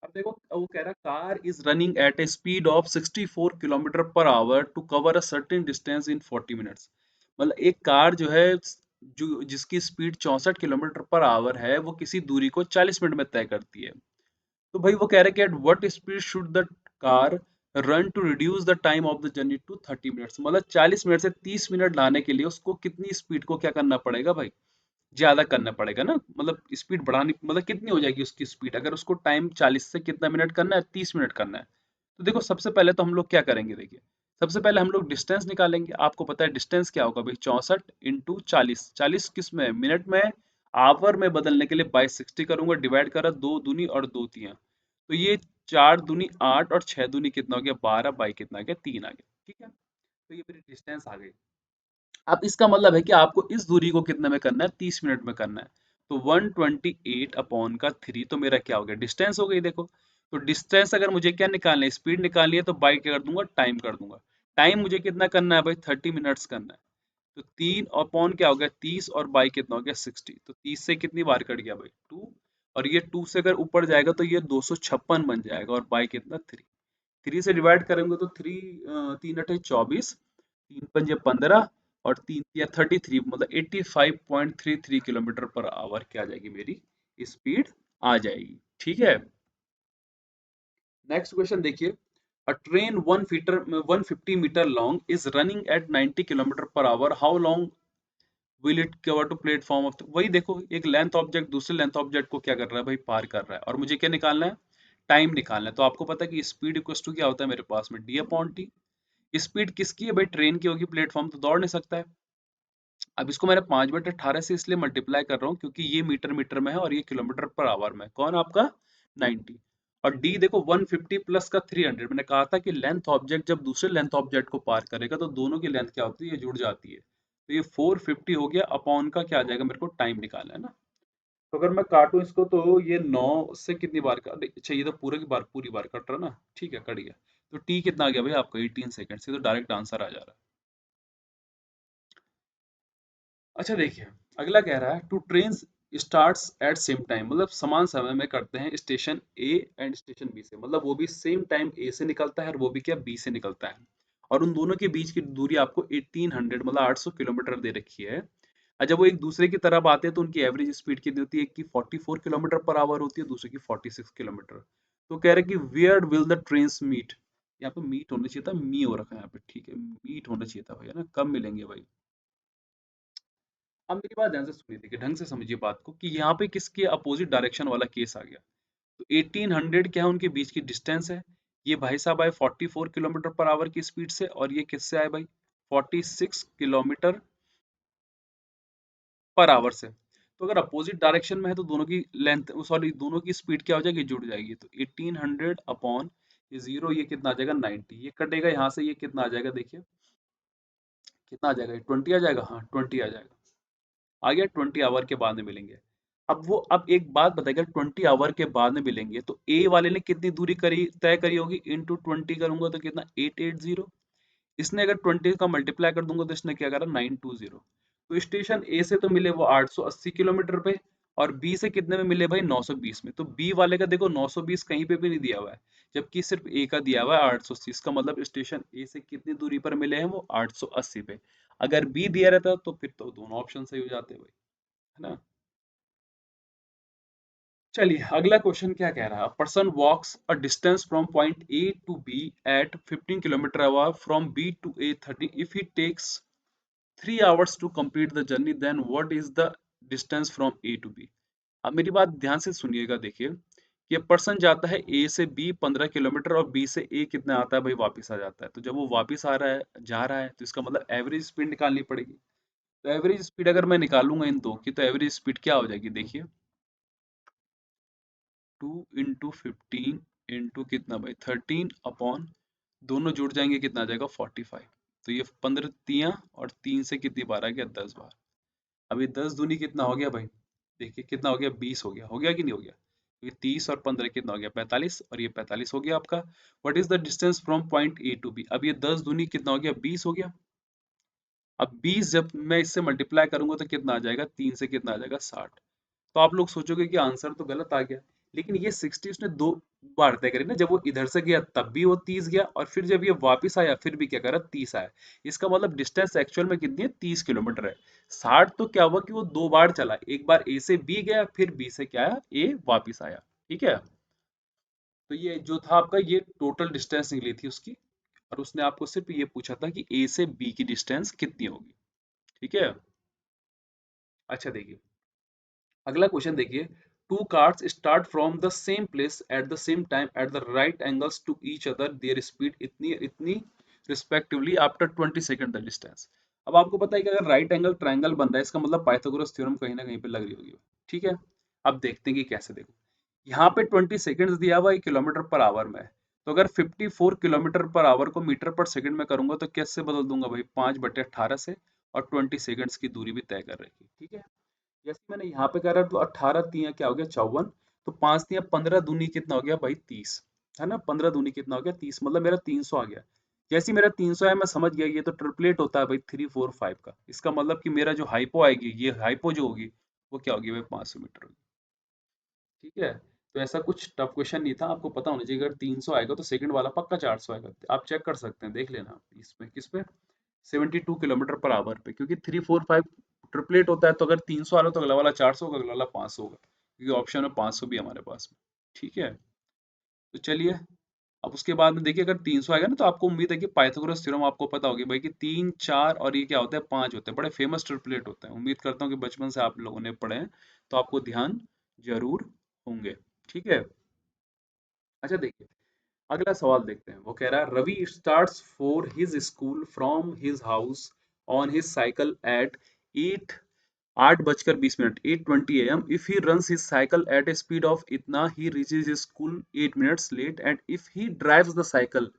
अब देखो वो कह रहा, car is running at a speed of 64 kilometre per hour to cover a certain distance in 40 minutes. मतलब एक कार जो है, जो जिसकी स्पीड 64 किलोमीटर पर आवर है, वो किसी दूरी को 40 मिनट में तय करती है। तो भाई वो कह रहा है कि at what speed should the car run to reduce the time of the journey to 30 minutes. मतलब 40 मिनट से 30 मिनट लाने के लिए उसको कितनी स्पीड को क्या करना पड़ेगा भाई, ज्यादा करना पड़ेगा ना, मतलब स्पीड बढ़ानी, मतलब कितनी हो जाएगी उसकी स्पीड, अगर उसको टाइम 40 से कितना मिनट करना है, 30 मिनट करना है। तो देखो सबसे पहले तो हम लोग क्या करेंगे देखिए, सबसे पहले हम लोग डिस्टेंस निकालेंगे। आपको पता है डिस्टेंस क्या होगा भाई, 64 इंटू 40, 40 किस में, मिनट में, आवर में बदलने के लिए बाई 60 करूंगा, डिवाइड करा, दो दूनी और दो तिया, तो ये 4 दूनी 8 और 6 दूनी कितना हो गया 12, बाई कितना आ गया 3 आ गया, ठीक है। तो ये मेरी डिस्टेंस आ गई। अब इसका मतलब है कि आपको इस दूरी को कितने में करना है, 30 मिनट में करना है। तो 128 अपॉन का 3, तो मेरा क्या हो गया, डिस्टेंस हो गई देखो। तो डिस्टेंस अगर मुझे क्या निकालना है, स्पीड निकालनी है, तो बाई क्या कर दूंगा, टाइम कर दूंगा। टाइम मुझे कितना करना है भाई, 30 मिनट्स करना है। तो 3 अपॉन क्या हो गया 30, और बाई कितना हो गया 60, तो 30 से कितनी बार कट गया भाई 2, और ये 2 से अगर ऊपर जाएगा तो ये 256 बन जाएगा, और बाई कितना 3, 3 से डिवाइड करेंगे तो 3, 3 × 8 = 24, 3 × 5 = 15, और 3 या 33, मतलब 85.33 किलोमीटर पर आवर क्या आ जाएगी मेरी स्पीड आ जाएगी, ठीक है। नेक्स्ट क्वेश्चन देखिए, a train 150 metre long is running at 90 kilometre per hour, how long will it cover to platform of, वही देखो एक लेंथ ऑब्जेक्ट दूसरे लेंथ ऑब्जेक्ट को क्या कर रहा है भाई, पार कर रहा है, और मुझे क्या निकालना है, टाइम निकालना है। तो आपको पता है कि स्पीड इक्वल टू क्या होता है मेरे पास में, डी अपॉन टी। स्पीड किसकी है भाई, ट्रेन की होगी, प्लेटफॉर्म तो दौड़ नहीं सकता है। अब इसको मैंने 5/18 से इसलिए मल्टीप्लाई कर रहा हूँ क्योंकि ये मीटर मीटर में है और ये किलोमीटर पर आवर में है। कौन आपका 90, और डी देखो 150 प्लस का 300, मैंने कहा था कि लेंथ ऑब्जेक्ट जब दूसरे लेंथ ऑब्जेक्ट को पार करेगा तो दोनों की लेंथ क्या होती है, ये जुड़ जाती है। तो ये 450 हो गया, अपॉन का क्या आ जाएगा, मेरे को टाइम निकालना है ना। तो अगर मैं काटूं इसको तो ये 9 से कितनी बार का, अच्छा ये तो पूरी बार कट रहा ना, ठीक है कट गया। तो टी कितना आ गया भाई आपका, 18 सेकंड से, तो डायरेक्ट आंसर आ जा रहा है। अच्छा देखिए, अगला कह रहा है two train starts at same time, मतलब समान समय में करते हैं station A and station B से, मतलब वो भी सेम टाइम ए से निकलता है और वो भी क्या बी से निकलता है, और उन दोनों के बीच की दूरी आपको 1800 मतलब 800 किलोमीटर दे रखी है। और जब वो एक दूसरे की तरफ आते हैं तो उनकी एवरेज स्पीड कितनी होती है, एक की 44 किलोमीटर पर आवर होती है, दूसरे की 46 किलोमीटर। तो कह रहे हैं कि where will the trains meet, यहाँ पे मीट होना चाहिए था, मी हो रखा है यहाँ पे, ठीक है मीट होना चाहिए था भैया ना, कब मिलेंगे भाई। अब मेरी बात ध्यान से सुनिए, देखिए ढंग से समझिए बात को, कि यहाँ पे किसके अपोजिट डायरेक्शन वाला केस आ गया। तो 1800 क्या है, उनके बीच की डिस्टेंस है। ये भाई साहब आए 44 किलोमीटर पर आवर की स्पीड से, और ये किससे आए भाई, 46 किलोमीटर पर आवर से। तो अगर अपोजिट डायरेक्शन में है तो दोनों की लेंथ, सॉरी दोनों की स्पीड क्या हो जाएगी, जुड़ जाएगी। तो 1800 अपॉन ये जीरो, ये कितना आ जाएगा 90, ये कटेगा यहाँ से, ये कितना आ जाएगा देखिए, कितना आ जाएगा, 20 आ जाएगा, हाँ 20 आ जाएगा, आ गया। 20 आवर के बाद में मिलेंगे। अब एक बात बताइए, अगर 20 आवर के बाद में मिलेंगे तो ए वाले ने कितनी दूरी करी तय करी होगी, इंटू 20 करूंगा तो कितना 880, इसने अगर 20 का मल्टीप्लाई कर दूंगा तो इसने क्या करा 920। तो स्टेशन ए से तो मिले वो 880 किलोमीटर पे, और बी से कितने में मिले भाई 920 में। तो बी वाले का देखो 920 कहीं पे भी नहीं दिया हुआ है, जबकि सिर्फ ए का दिया हुआ है 880। इसका मतलब स्टेशन ए से कितनी दूरी पर मिले हैं वो 880 पे। अगर बी दिया रहता तो फिर तो दोनों ऑप्शन सही हो जाते भाई, है ना। चलिए अगला क्वेश्चन क्या कह रहा है। Person walks a distance from point A to B at 15 kilometre hour from B to A 30, if he takes 3 hours to complete the journey, then what is the distance from A to B? अब मेरी बात ध्यान से सुनिएगा, देखिए ये person जाता है ए से बी 15 किलोमीटर और बी से ए कितना आता है भाई, वापस आ जाता है। तो जब वो वापस आ रहा है जा रहा है तो इसका मतलब एवरेज स्पीड निकालनी पड़ेगी। तो एवरेज स्पीड अगर मैं निकालूंगा इन दो की तो एवरेज स्पीड क्या हो जाएगी, देखिए 2 × 15 इंटू कितना भाई 13 अपॉन, दोनों जुड़ जाएंगे कितना आ जाएगा 45। तो ये 15 तियां और 3 से कितनी बार आ गया 10 बार। अब ये 10 दूनी कितना हो गया भाई, देखिए कितना हो गया 20 हो गया कि नहीं हो गया। ये 30 और 15 कितना हो गया 45, और ये 45 हो गया आपका। What is the distance from point A to B. अब ये 10 दूनी कितना हो गया 20 हो गया। अब 20 जब मैं इससे मल्टीप्लाई करूंगा तो कितना आ जाएगा, 3 से कितना आ जाएगा 60। तो आप लोग सोचोगे कि आंसर तो गलत आ गया, लेकिन ये 60 उसने दो बार तय करी ना। जब वो इधर से गया तब भी वो 30 गया, और फिर जब ये वापस आया फिर भी क्या करा 30 आया। इसका मतलब डिस्टेंस एक्चुअल में कितनी है 30 किलोमीटर है। 60 तो क्या हुआ कि वो दो बार चला, एक बार ए से बी गया फिर बी से क्या आया ए वापिस आया। ठीक है। तो ये जो था आपका ये टोटल डिस्टेंस निकली थी उसकी, और उसने आपको सिर्फ ये पूछा था कि ए से बी की डिस्टेंस कितनी होगी। ठीक है। अच्छा देखिए अगला क्वेश्चन देखिए। Two cars start from the same place at the same time at the right angles to each other, their speed इतनी इतनी respectively after 20 second the distance. अब आपको पता है कि अगर राइट एंगल ट्रायंगल बन रहा है इसका मतलब पाइथागोरस थ्योरम कहीं ना कहीं पे लग रही होगी। ठीक है। अब देखते हैं कि कैसे। देखो यहाँ पे 20 सेकंड्स दिया हुआ है किलोमीटर पर आवर में, तो अगर 54 किलोमीटर पर आवर को मीटर पर सेकंड में करूंगा तो कैसे बदल दूंगा भाई 5/18 से, और 20 सेकंड्स की दूरी भी तय कर रखी। ठीक है। जैसे मैंने यहाँ पे करा तो 18 तियां क्या हो गया 54। तो 5 तियां 15 दूनी कितना हो गया भाई 30, है ना। 15 दूनी कितना हो गया 30, मतलब मेरा 300 आ गया। जैसे ही मेरा 300 है मैं समझ गया ये तो ट्रिपलेट होता है भाई 3 4 5 का। इसका मतलब कि मेरा जो हाइपो आएगी ये हाइपो जो होगी वो क्या होगी भाई 500 मीटर होगी। ठीक है। तो ऐसा कुछ टफ क्वेश्चन नहीं था, आपको पता होना चाहिए अगर 300 आएगा तो सेकंड वाला पक्का 400 आएगा। आप चेक कर सकते हैं, देख लेना इसमें किस पे 72 किलोमीटर पर आवर पे, क्योंकि 3 4 5 ट्रिपलेट होता है। तो अगर 300 आ रहा है तो अगला वाला 400 होगा, अगला वाला 500 होगा, क्योंकि ऑप्शन में 500 भी हमारे पास में। ठीक है। तो चलिए अब उसके बाद में देखिए अगर 300 आएगा ना तो आपको उम्मीद है कि पाइथागोरस थ्योरम आपको पता होगी भाई कि 3 4 और ये क्या होता है 5 होते हैं, बड़े फेमस ट्रिपलेट होते हैं। उम्मीद करता हूँ कि बचपन से आप लोगों ने पढ़े हैं तो आपको ध्यान जरूर होंगे। ठीक है। अच्छा देखिए अगला सवाल देखते हैं। वो कह रहा है Ravi starts for his school from his house on his cycle at 8:20 8:20 AM। If he runs his cycle at a speed of इतना he reaches his school 8 minutes late, and if he drives the cycle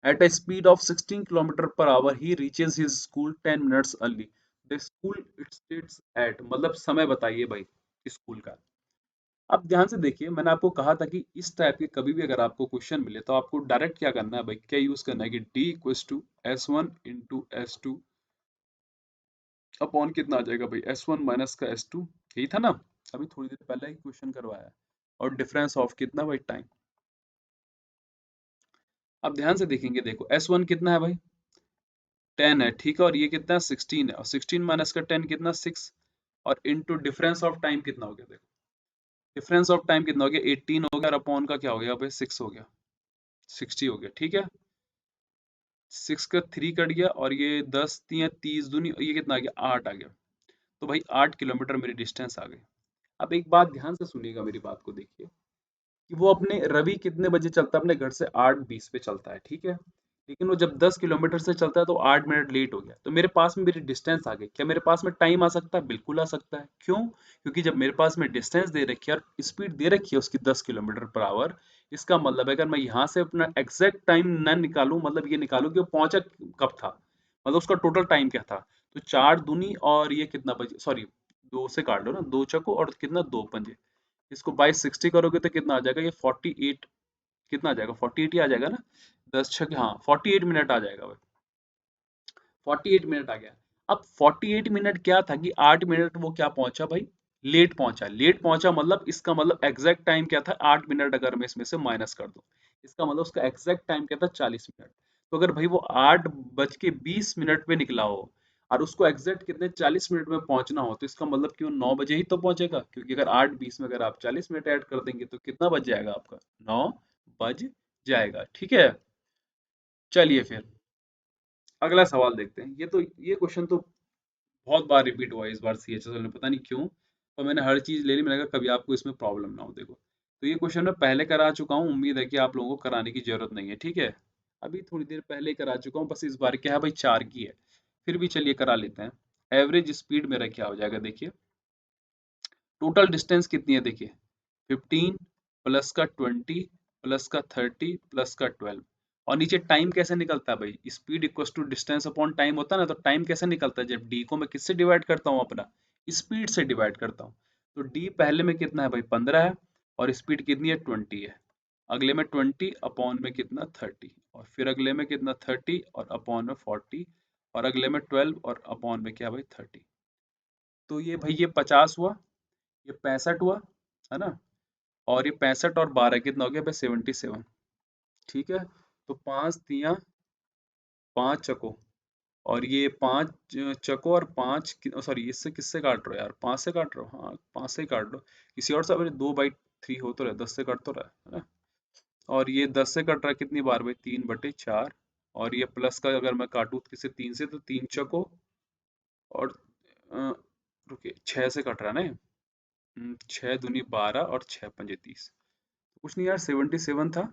at a speed of 16 kilometre per hour he reaches his school 10 minutes early. The school it states at, मतलब समय बताइए भाई school का। अब ध्यान से देखिए मैंने आपको कहा था कि इस टाइप के कभी भी अगर आपको क्वेश्चन मिले तो आपको डायरेक्ट क्या करना है भाई, क्या यूज करना है कि d equals to S1 × S2 upon कितना आ जाएगा भाई S1 माइनस का S2। यही था ना, अभी थोड़ी देर पहले ही क्वेश्चन करवाया है। और डिफरेंस ऑफ कितना भाई टाइम। अब ध्यान से देखेंगे, देखो S1 कितना है भाई 10 है, ठीक है, और ये कितना है 16 है, और 16 माइनस का 10 कितना 6, और इनटू डिफरेंस ऑफ टाइम कितना हो गया। देखो डिफरेंस ऑफ टाइम कितना हो गया 18 हो गया, और अपॉन का क्या हो गया भाई 6 हो गया, 60 हो गया। ठीक है। 6 का 3 कट गया, और ये 10 3 30 दूनी, ये कितना आ गया 8 आ गया। तो भाई 8 किलोमीटर मेरी डिस्टेंस आ गई। अब एक बात ध्यान से सुनिएगा, मेरी बात को देखिए कि वो अपने रवि कितने बजे चलता है, अपने घर से 8:20 पे चलता है। ठीक है। लेकिन वो जब 10 किलोमीटर से चलता है तो 8 मिनट लेट हो गया, तो मेरे पास में मेरी डिस्टेंस आ गई। क्या मेरे पास में टाइम आ सकता है, बिल्कुल आ सकता है। क्यों, क्योंकि जब मेरे पास में डिस्टेंस दे रखी है और स्पीड दे रखी है उसकी 10 किलोमीटर पर आवर, इसका मतलब है अगर मैं यहाँ से अपना एग्जैक्ट टाइम ना निकालूं, मतलब ये निकालूं कि वो पहुंचा कब था, मतलब उसका टोटल टाइम क्या था। तो 4 दूनी और ये कितना बजे, सॉरी 2 से काट लो ना, 2 चक्को और कितना 2 पंजे, इसको बाई 60 करोगे तो कितना आ जाएगा ये 48, कितना आ जाएगा 48 ही आ जाएगा ना। 10 छक हाँ 48 मिनट आ जाएगा भाई। 48 मिनट आ गया। अब 48 मिनट क्या था कि 8 मिनट वो क्या पहुंचा भाई लेट पहुंचा मतलब इसका मतलब एग्जैक्ट टाइम क्या था, 8 मिनट, अगर मैं इसमें से माइनस कर दूं, इसका मतलब उसका एग्जैक्ट टाइम क्या था, 40 मिनट। तो अगर भाई वो 8:20 पे निकला हो और उसको एग्जैक्ट कितने 40 मिनट में पहुंचना हो, तो इसका मतलब क्यों 9 बजे ही तो पहुंचेगा, क्योंकि अगर 8:20 में अगर आप 40 मिनट ऐड कर देंगे तो कितना बज जाएगा आपका, 9 बज जाएगा। ठीक है, चलिए फिर अगला सवाल देखते हैं। ये क्वेश्चन तो बहुत बार रिपीट हुआ है इस बार सीएचएसएल में, पता नहीं क्यों, और मैंने हर चीज ले ली, मैंने कहा कभी आपको इसमें प्रॉब्लम ना हो। देखो, तो ये क्वेश्चन मैं पहले करा चुका हूँ, उम्मीद है कि आप लोगों को कराने की जरूरत नहीं है। ठीक है, अभी थोड़ी देर पहले ही करा चुका हूँ, बस इस बार क्या है भाई, 4 की है, फिर भी चलिए करा लेते हैं। एवरेज स्पीड मेरा क्या हो जाएगा, देखिए टोटल डिस्टेंस कितनी है, देखिए 15 प्लस का 20 प्लस का 30 प्लस का 12, और नीचे टाइम कैसे निकलता है भाई, speed equals to distance upon time होता है ना, तो टाइम कैसे निकलता है, जब डी को मैं किससे डिवाइड करता हूँ, अपना स्पीड से डिवाइड करता हूँ। तो डी पहले में कितना है भाई, 15 है, और स्पीड कितनी है, 20 है। अगले में 20 अपॉन में कितना, 30, और फिर अगले में कितना, 30 और अपॉन में 40, और अगले में 12 और अपॉन में क्या भाई, 30। तो ये भाई ये 50 हुआ, ये 65 हुआ, है ना, और ये 65 और 12 कितना हो गया भाई, 77। ठीक है, तो 5 तियां 5 चको, और ये 5 चको और 5, सॉरी इससे किससे काट रहे हो यार, 5 से काट रहे हो, हाँ 5 से ही काट लो, किसी और से, 2/3 हो तो रहा है, 10 से कट तो रहा है ना। और ये 10 से कट रहा है कितनी बार भाई, 3/4, और ये प्लस का अगर मैं काटूँ किसी 3 से, तो 3 चको, और अ, रुकिए 6 से कट रहा है ना, 6 दूनी 12 और 6 पंजे 30, कुछ नहीं यार 77 था।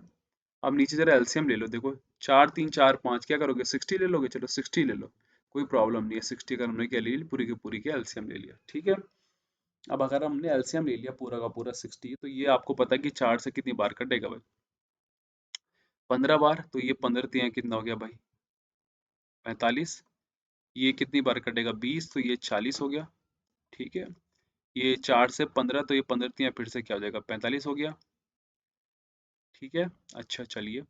अब नीचे जरा एलसीएम ले लो, देखो 4 3 4 5, क्या करोगे, 60 ले लोगे, चलो 60 ले लो, कोई प्रॉब्लम नहीं है, 60 का हमने क्या ले लिया, पूरी की पूरी के एलसीएम ले लिया। ठीक है, अब अगर हमने एलसीएम ले लिया पूरा का पूरा 60, तो ये आपको पता है कि 4 से कितनी बार कटेगा भाई, 15 बार, तो ये 15 तियां कितना हो गया भाई, 45। ये कितनी बार कटेगा, 20, तो ये 40 हो गया। ठीक है, ये 4 से 15, तो ये 15 तियां फिर से क्या हो जाएगा, 45 हो गया। ठीक है, अच्छा चलिए,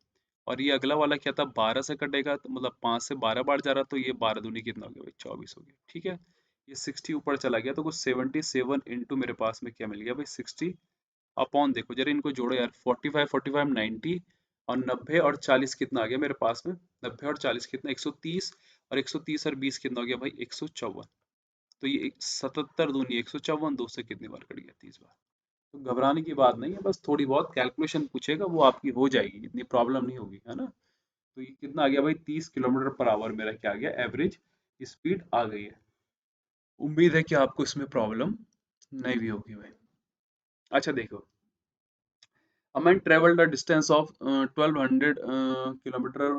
और ये अगला वाला क्या था, 12 से कटेगा, तो मतलब 5 से 12 बार जा रहा, तो ये 12 दूनी कितना हो गया भाई, 24 हो गया। ठीक है, ये 60 ऊपर चला गया, तो कुछ 77 इंटू मेरे पास में क्या मिल गया भाई, 60 अपॉन, देखो जरा इनको जोड़ो यार, 45 45 90, और 90 और 40 कितना आ गया मेरे पास में, 90 और 40 कितना, 130, और 130 और 20 कितना हो गया भाई, 154। तो ये 77 दूनी 154, दो से कितनी बार कट गया, 30 बार। तो घबराने की बात नहीं है, बस थोड़ी बहुत कैलकुलेशन पूछेगा, वो आपकी हो जाएगी, इतनी प्रॉब्लम नहीं होगी, है ना। तो ये कितना आ गया भाई, 30 किलोमीटर पर आवर मेरा क्या आ गया, एवरेज स्पीड आ गई है। उम्मीद है कि आपको इसमें प्रॉब्लम नहीं भी होगी भाई। अच्छा देखो, a man traveled a distance of 1200 kilometer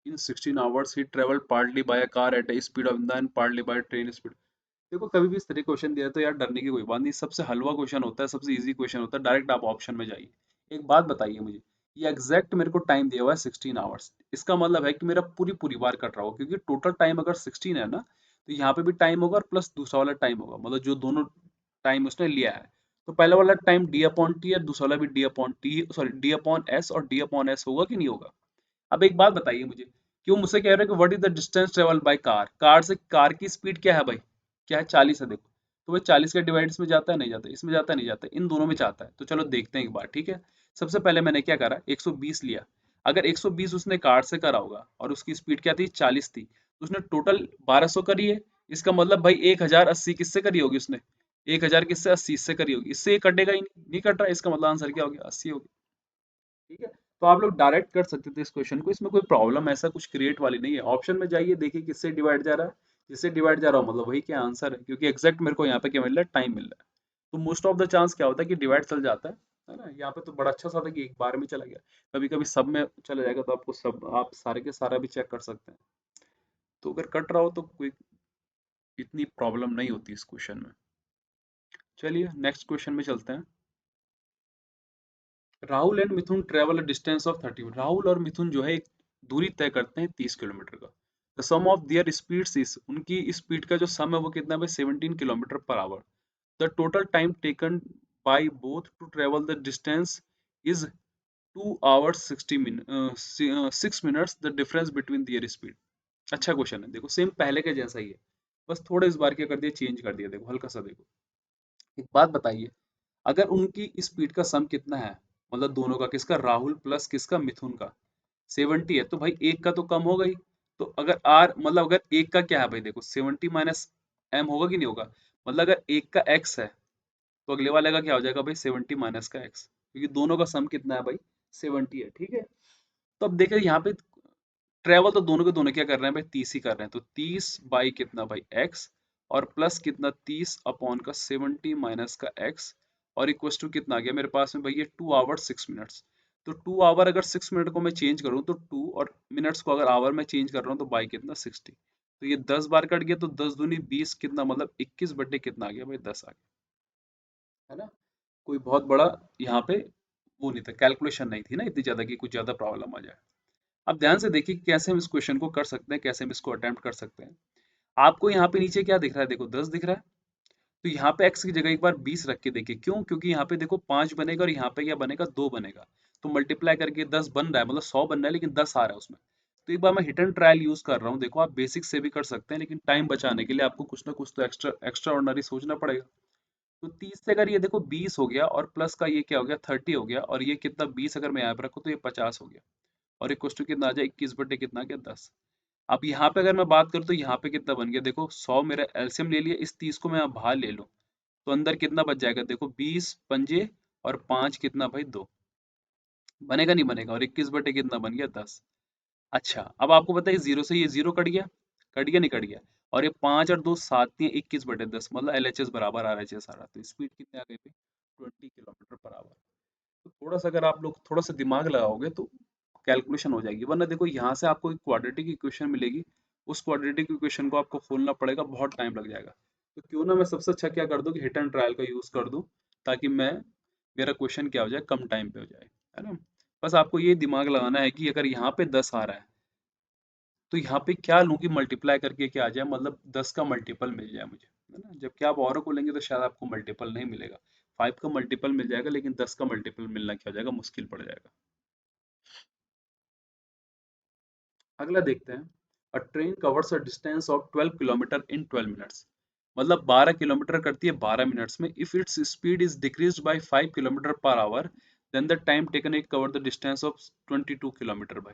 in 16 hours. He traveled partly by a car at a speed of and partly by train speed. देखो कभी भी इस तरह क्वेश्चन दिया है तो यार डरने की कोई बात नहीं, सबसे हलवा क्वेश्चन होता है, सबसे इजी क्वेश्चन होता है, डायरेक्ट आप ऑप्शन में जाइए। एक बात बताइए मुझे, ये एग्जैक्ट मेरे को टाइम दिया हुआ है 16 आवर्स, इसका मतलब है कि मेरा पूरी पूरी बार कट रहा होगा, क्योंकि टोटल टाइम अगर 16 है ना, तो यहाँ पे भी टाइम होगा और प्लस दूसरा वाला टाइम होगा, मतलब जो दोनों टाइम उसने लिया है। तो पहला वाला टाइम डी अपॉन टी है, दूसरा वाला भी D upon T, sorry D upon S और डी अपॉन एस होगा कि नहीं होगा। अब एक बात बताइए मुझे, क्यों मुझसे कह रहे हैं कि what is the distance travel by car, car से कार की स्पीड क्या है भाई, क्या है, 40 है, देखो तो भाई 40 के डिवाइड्स में जाता है, नहीं जाता, इसमें जाता है, नहीं जाता, इन दोनों में जाता है, तो चलो देखते हैं एक बार। ठीक है, सबसे पहले मैंने क्या करा, 120 लिया, अगर 120 उसने कार से करा होगा और उसकी स्पीड क्या थी, 40 थी, तो उसने टोटल 1200 करी है, इसका मतलब भाई 1080 किससे करी होगी उसने, 1000 किससे, 80 से करी होगी, इससे ये कटेगा ही नहीं, नहीं कट रहा, इसका मतलब आंसर क्या हो गया, 80 हो गया। ठीक है, तो आप लोग डायरेक्ट कर सकते थे इस क्वेश्चन को, इसमें कोई प्रॉब्लम ऐसा कुछ क्रिएट वाली नहीं है। ऑप्शन में जाइए, देखिए किससे डिवाइड जा रहा है, जिससे डिवाइड जा रहा हो मतलब वही क्या आंसर है, क्योंकि एग्जैक्ट मेरे को यहाँ पे क्या मिल रहा है, टाइम मिल रहा है। तो मोस्ट ऑफ द चांस क्या होता है कि डिवाइड चल जाता है ना, यहाँ पे तो बड़ा अच्छा सा था कि एक बार में चला गया, कभी कभी सब में चला जाएगा, तो आपको सब आप सारे के सारा भी चेक कर सकते हैं। तो अगर कट रहा हो तो कोई इतनी प्रॉब्लम नहीं होती इस क्वेश्चन में। चलिए नेक्स्ट क्वेश्चन में चलते हैं। Rahul and Mithun travel a distance of 30, Rahul और मिथुन जो है एक दूरी तय करते हैं 30 किलोमीटर का। The sum of their speeds is, उनकी स्पीड का जो सम है वो कितना है, 17 kilometre per hour. The total time taken by both to travel the distance is 2 hours 60 minute 6 minutes, the difference between their speed. अच्छा क्वेश्चन है, देखो सेम पहले के जैसा ही है, बस थोड़ा इस बार क्या कर दिया, चेंज कर दिया, देखो हल्का सा देखो। एक बात बताइए, अगर उनकी स्पीड का सम कितना है, मतलब दोनों का, किसका, राहुल प्लस किसका, मिथुन का, 70 है, तो भाई एक का तो कम होगा ही। तो अगर आर, मतलब अगर एक का क्या है भाई, देखो 70 माइनस एम होगा कि नहीं होगा, मतलब अगर एक का एक्स है तो अगले वाले का क्या हो जाएगा भाई, 70 माइनस का एक्स, क्योंकि दोनों का सम कितना है भाई, 70 है, ठीक है। तो अब देखिए यहाँ पे ट्रेवल तो दोनों के दोनों क्या कर रहे हैं भाई, 30 ही कर रहे हैं, तो 30 बाई कितना भाई एक्स, और प्लस कितना 30 अपॉन का 70 माइनस का एक्स, और इक्वस टू कितना आ गया मेरे पास में भाई, ये 2 आवर 6 मिनट्स। तो 2 आवर अगर 6 मिनट को मैं चेंज करूँ तो 2, और मिनट्स को अगर आवर में चेंज कर रहा हूँ तो बाई कितना 60। तो ये 10 बार कट गया, तो 10 दूनी 20, कितना मतलब 21 बटे कितना आ गया भाई, 10 आ गया, है ना। कोई बहुत बड़ा यहाँ पे वो नहीं था, कैलकुलेशन नहीं थी ना इतनी ज्यादा कि कुछ ज्यादा प्रॉब्लम आ जाए। अब ध्यान से देखिए कैसे हम इस क्वेश्चन को कर सकते हैं, कैसे हम इसको अटेम्प्ट कर सकते हैं। आपको यहाँ पे नीचे क्या दिख रहा है, देखो 10 दिख रहा है, तो यहाँ पे x की जगह एक बार 20 रख के देखिए, क्यों, क्योंकि यहाँ पे देखो 5 बनेगा और यहाँ पे क्या बनेगा, 2 बनेगा, तो मल्टीप्लाई करके 10 बन रहा है, मतलब 100 बन रहा है, लेकिन 10 आ रहा है उसमें। तो एक बार मैं हिट एंड ट्रायल यूज कर रहा हूँ, देखो आप बेसिक से भी कर सकते हैं, लेकिन टाइम बचाने के लिए आपको कुछ ना कुछ तो एक्स्ट्रा एक्स्ट्रा ऑर्डिनरी सोचना पड़ेगा। तो 30 से अगर ये देखो 20 हो गया, और प्लस का ये क्या हो गया 30 हो गया, और ये कितना 20 अगर मैं यहाँ पे रखूँ तो ये 50 हो गया, और इक्वल टू कितना आ जाए 21 बटे कितना आ गया 10। अब यहाँ पे अगर मैं बात करूँ तो यहाँ पे कितना बन गया, देखो 100 मेरा एलसीएम ले लिया, इस 30 को मैं बाहर ले लूँ तो अंदर कितना बच जाएगा, देखो 20 पंजे और 5 कितना भाई 2, बनेगा नहीं बनेगा, और 21 बटे कितना बन गया 10। अच्छा अब आपको पता है जीरो से ये जीरो कट गया, कट गया नहीं कट गया, और ये 5 और 2 7 दिए 21/10, मतलब एलएचएस बराबर आरएचएस आ रहा, तो स्पीड कितने आ गई भाई, 20 किलोमीटर पर आवर। तो थोड़ा सा अगर आप लोग थोड़ा सा दिमाग लगाओगे तो कैलकुलेशन हो जाएगी, वरना देखो यहाँ से आपको एक क्वाड्रेटिक इक्वेशन मिलेगी, उस क्वाड्रेटिक इक्वेशन को आपको खोलना पड़ेगा, बहुत टाइम लग जाएगा। तो क्यों ना मैं सबसे अच्छा क्या कर दूं कि हिट एंड ट्रायल का यूज कर दूं, ताकि मैं मेरा क्वेश्चन क्या हो जाए, कम टाइम पे हो जाए, है ना। बस आपको ये दिमाग लगाना है कि अगर यहाँ पे 10 आ रहा है तो यहाँ पे क्या लूँ कि मल्टीप्लाई करके क्या आ जाए, मतलब 10 का मल्टीपल मिल जाए मुझे, है ना। जबकि आप औरों को लेंगे तो शायद आपको मल्टीपल नहीं मिलेगा, 5 का मल्टीपल मिल जाएगा, लेकिन 10 का मल्टीपल मिलना क्या हो जाएगा, मुश्किल पड़ जाएगा। अगला देखते हैं, a train covers a distance of 12 kilometre in 12 minutes, मतलब 12 किलोमीटर करती है 12 मिनट्स में, if its speed is decreased by 5 kilometre per hour, then the time taken it cover the distance of 22 kilometre by.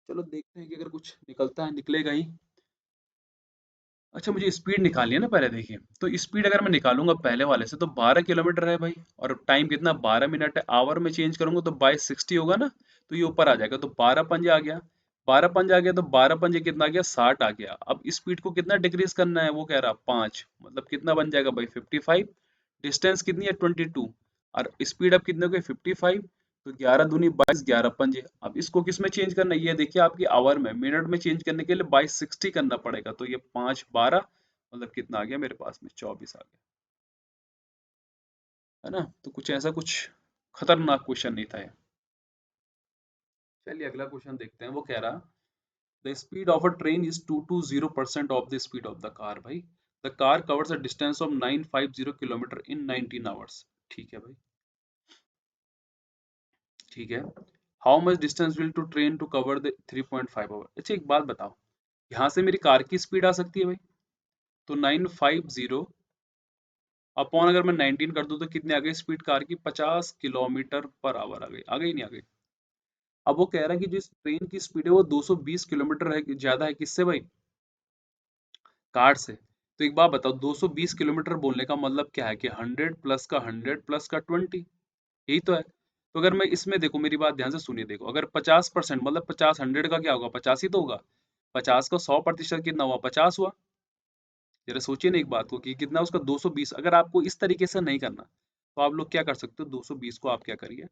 चलो देखते हैं कि अगर कुछ निकलता है, निकलेगा ही। अच्छा मुझे स्पीड निकालनी है ना पहले, देखिए तो स्पीड अगर मैं निकालूंगा पहले वाले से तो 12 किलोमीटर है भाई, और टाइम कितना 12 मिनट है, आवर में चेंज करूंगा तो बाई 60 होगा ना, तो ये ऊपर आ जाएगा, तो 12 पंजे आ गया, 12 पंजे आ गया, तो 12 पंजे कितना आ गया 60 आ गया। अब स्पीड को कितना डिक्रीज करना है, वो कह रहा 5, मतलब कितना बन जाएगा भाई 55, डिस्टेंस कितनी है 22, और स्पीड अब कितने हो गई 55, तो 11 दूनी 22, 11 पंजे। अब इसको किस में चेंज करना है, ये देखिए आपकी आवर में, मिनट में चेंज करने के लिए बाई 60 करना पड़ेगा, तो ये 5 12, मतलब कितना आ गया मेरे पास में 24 आ गया, है ना। तो कुछ ऐसा कुछ खतरनाक क्वेश्चन नहीं था ये। चलिए अगला क्वेश्चन देखते हैं, वो कह रहा the speed of a train is 220% of the speed of the car भाई, the car covers a distance of 950 kilometre in 19 hours. ठीक है भाई, ठीक है। How much distance will to train to cover the 3.5 hour. अच्छा एक बात बताओ, यहाँ से मेरी कार की स्पीड आ सकती है भाई, तो 950 अपॉन अगर मैं 19 कर दूं तो कितनी आ गई स्पीड कार की, 50 किलोमीटर पर आवर आ गई, आ गई नहीं आ गई। अब वो कह रहा है कि जो इस ट्रेन की स्पीड है वो 220 किलोमीटर है, ज्यादा है किससे भाई, कार से। तो एक बात बताओ 220 किलोमीटर बोलने का मतलब क्या है कि 100 प्लस का 100 प्लस का 20, यही तो है। तो अगर मैं इसमें देखो, मेरी बात ध्यान से सुनिए, देखो अगर 50% मतलब 50 100 का क्या होगा, 50 ही तो होगा, 50 का 100% कितना हुआ, 50 हुआ। जरा सोचिए ना एक बात को कि कितना उसका 220। अगर आपको इस तरीके से नहीं करना तो आप लोग क्या कर सकते हो, 220 को आप क्या करिए,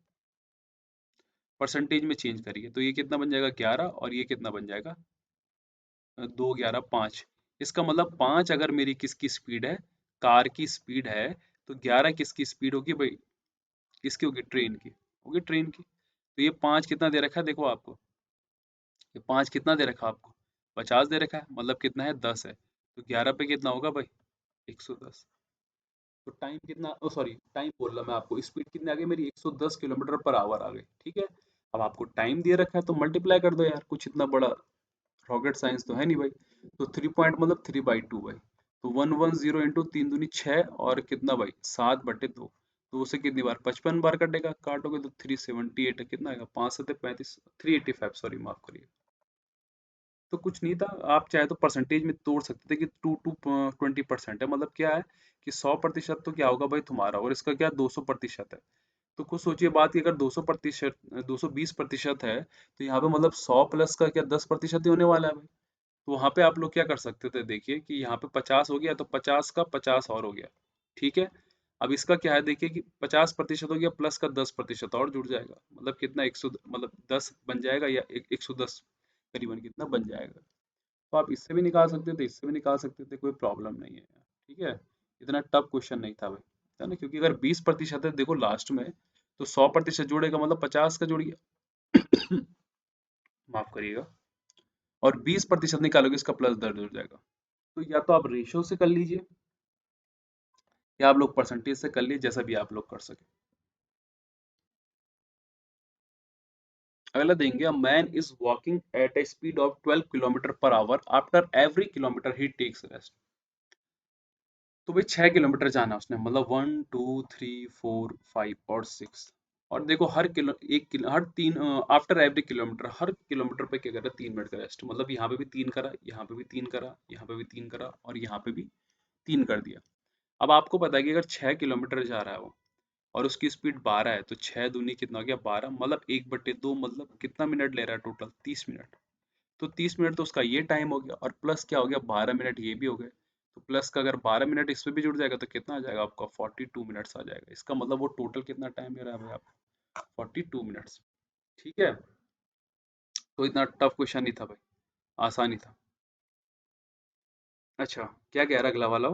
परसेंटेज में चेंज करिए, तो ये कितना बन जाएगा 11, और ये कितना बन जाएगा 2 11 5। इसका मतलब 5 अगर मेरी किसकी स्पीड है, कार की स्पीड है, तो 11 किसकी स्पीड होगी भाई, किसकी होगी, ट्रेन की होगी, ट्रेन की। तो ये 5 कितना दे रखा है देखो आपको, ये 5 कितना दे रखा है आपको, 50 दे रखा है, मतलब कितना है 10 है, तो 11 पे कितना होगा भाई 110। तो टाइम कितना, ओ सॉरी टाइम बोल रहा मैं आपको, स्पीड कितनी आ गई मेरी 110 किलोमीटर पर आवर आ गई, ठीक है। अब आपको टाइम दिए रखा है तो मल्टीप्लाई कर दो यार, कुछ इतना बड़ा रॉकेट साइंस तो है नहीं भाई। तो 3 पॉइंट मतलब 3/2 भाई, तो 110 इंटू 3 दूनी 6 और कितना भाई 7/2, तो उसे कितनी बार 55 बार कटेगा, काटोगे तो 378 है, कितना आएगा 5 7 35, 385, सॉरी माफ करिए। तो कुछ नहीं था, आप चाहे तो परसेंटेज में तोड़ सकते थे कि 2 to 20% है, मतलब क्या है कि 100% तो क्या होगा भाई तुम्हारा, और इसका क्या 200% है। तो कुछ सोचिए बात कि अगर 200%, 220% है, तो यहाँ पे मतलब 100 प्लस का क्या 10% ही होने वाला है भाई। तो वहां पे आप लोग क्या कर सकते थे, देखिए कि यहाँ पे 50 हो गया तो 50 का 50 और हो गया, ठीक है। अब इसका क्या है, देखिए कि 50% हो गया प्लस का 10% और जुड़ जाएगा, मतलब कितना 100, मतलब 10 बन जाएगा, या 110 करीबन कितना बन जाएगा। तो आप इससे भी निकाल सकते थे, इससे भी निकाल सकते थे, कोई प्रॉब्लम नहीं है यार, ठीक है। इतना टफ क्वेश्चन नहीं था भाई, है ना, क्योंकि अगर 20% है देखो लास्ट में, तो 100% जोड़ेगा मतलब 50 का जोड़ गया। माफ करिएगा। और 20% निकालोगे इसका प्लस दर्ज हो जाएगा। तो या तो आप रेशियो से कर लीजिए, या आप लोग परसेंटेज से कर लीजिए, जैसा भी आप लोग कर सके। अगला देंगे, a man is walking at a speed of 12 kilometre per hour, after every kilometre he takes rest. तो भाई 6 किलोमीटर जाना उसने, मतलब 1 2 3 4 5 और 6। और देखो हर किलो एक किलो हर तीन, आफ्टर एवरी किलोमीटर, हर किलोमीटर पे क्या कर रहा है, 3 मिनट का रेस्ट, मतलब यहाँ पे भी 3 करा, यहाँ पे भी 3 करा, यहाँ पे भी 3 करा, और यहाँ पे भी 3 कर दिया। अब आपको पता है कि अगर 6 किलोमीटर जा रहा है वो, और उसकी स्पीड 12 है, तो 6 दूनी कितना हो गया 12, मतलब 1/2, मतलब कितना मिनट ले रहा है टोटल 30 मिनट। तो 30 मिनट तो उसका ये टाइम हो गया, और प्लस क्या हो गया 12 मिनट ये भी हो गए। तो प्लस का अगर 12 मिनट इसमें भी जुड़ जाएगा तो कितना आ जाएगा आपका 42 मिनट्स आ जाएगा। इसका मतलब वो टोटल कितना टाइम ले रहा है भाई आप 42 मिनट्स, ठीक है। तो इतना टफ क्वेश्चन नहीं था भाई, आसान ही था। अच्छा, क्या कह रहा है अगला वाला?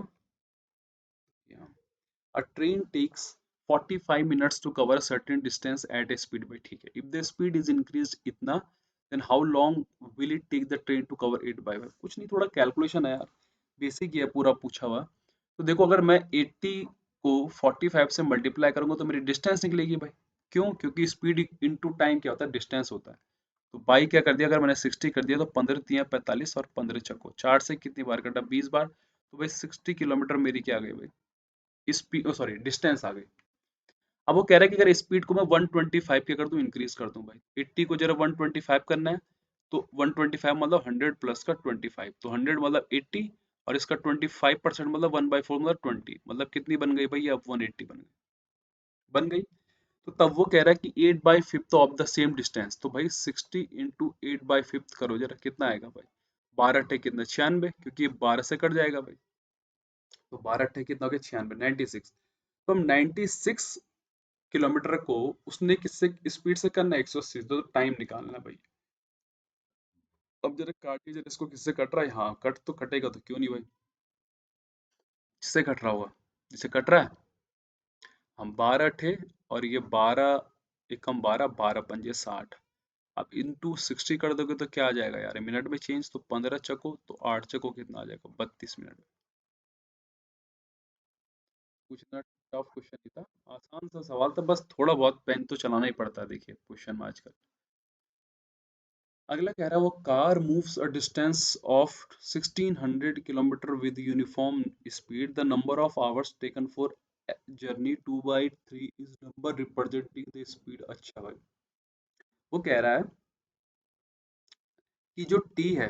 A train takes 45 minutes to cover a certain distance at a speed by, ठीक है। If the speed is increased इतना, then how long will it take the train to cover it by? कुछ नहीं, थोड़ा कैलकुलेशन है यार, basic ही है पूरा पूछा हुआ। तो देखो अगर मैं 80 को 45 से मल्टीप्लाई करूंगा तो मेरी डिस्टेंस निकलेगी भाई। क्यों? क्योंकि स्पीड इनटू टाइम क्या होता है, डिस्टेंस होता है। तो बाई क्या कर दिया, अगर मैंने 60 कर दिया तो 15 तिया 45, और 15 चक्को 4 से कितनी बार कटा 20 बार, तो भाई 60 किलोमीटर मेरी क्या आ गई भाई, स्पीड, सॉरी डिस्टेंस आ गई। अब वो कह रहा है कि अगर स्पीड को मैं 125 की कर दूं, इंक्रीज कर दूं भाई, 80 को जरा 125 करना है, तो 125 मतलब 100 प्लस का 25, तो 100 मतलब 80, और इसका 25% मतलब 1/4 मतलब 20, मतलब कितनी बन गई भाई, अब 180 बन गई। तो तब वो कह रहा है कि 8/5 ऑफ द सेम डिस्टेंस, तो भाई 60 इंटू 8/5 करो जरा, कितना आएगा भाई, 12 कितना 96, क्योंकि ये 12 से कट जाएगा भाई। तो 12 कितना हो गया 96, 96। तो हम 96 किलोमीटर को उसने किससे स्पीड से करना है, 180, तो टाइम निकालना है भाई। अब जरा काटिए जरा इसको, किससे कट रहा है, हाँ कट तो कटेगा, तो क्यों नहीं भाई, किससे कट रहा होगा, जिससे कट रहा है। हम 12 थे, और ये 12 एकम 12, 12 पंजे 60। अब इंटू 60 कर दोगे तो क्या आ जाएगा यार, मिनट में चेंज, तो 15 चको तो 8 चको कितना आ जाएगा 32 मिनट। कुछ इतना टफ क्वेश्चन नहीं था, आसान सा सवाल था, बस थोड़ा बहुत पेन तो चलाना ही पड़ता है देखिए क्वेश्चन में आजकल। अगला कह रहा है, वो car moves a distance of 1600 kilometre with uniform speed, the number of hours taken for journey 2/3 is number representing the speed. अच्छा भाई, वो कह रहा है कि जो टी है